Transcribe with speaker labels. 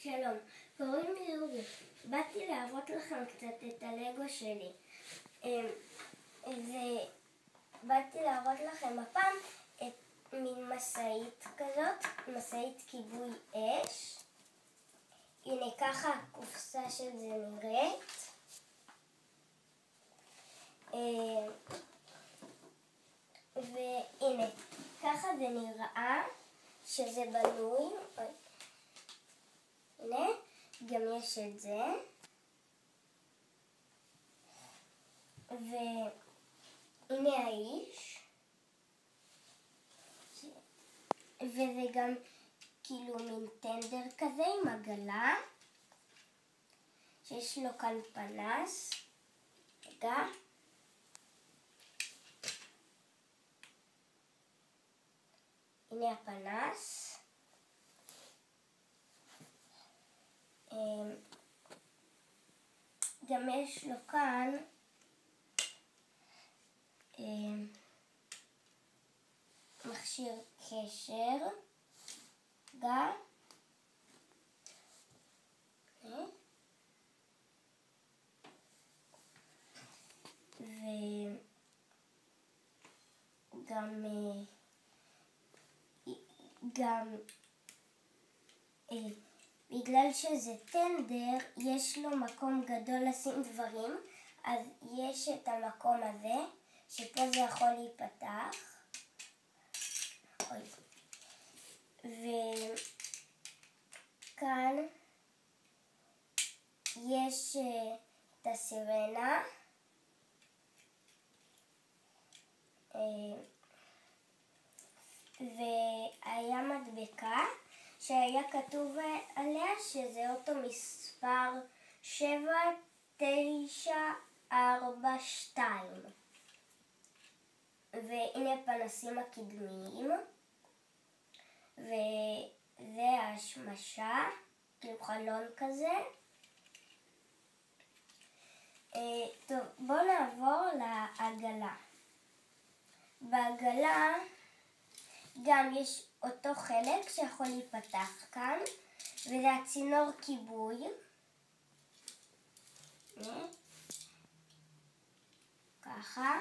Speaker 1: שלום, קוראים לי אורי. באתי להראות לכם קצת את הלגו שלי. באתי להראות לכם הפעם את מין מסעית כזאת, מסעית כיבוי אש. הנה ככה הקופסה של זה נראית. והנה, ככה זה נראה שזה בנוי. הנה, גם יש את זה. והנה האיש. וזה גם כאילו מין טנדר כזה עם עגלה. שיש לו כאן פנס. רגע. הנה הפנס. גם יש לו כאן מכשיר קשר. גם בגלל שזה טנדר, יש לו מקום גדול לשים דברים, אז יש את המקום הזה, שפה זה יכול להיפתח. וכאן יש את הסירנה. והיה מדבקה שהיה כתוב עליה שזה אוטו מספר 7942. והנה הפנסים הקדמיים. וזה ההשמשה, כאילו חלון כזה. טוב, בואו נעבור לעגלה. בעגלה גם יש אותו חלק שיכול להיפתח כאן, וזה הצינור כיבוי. ככה.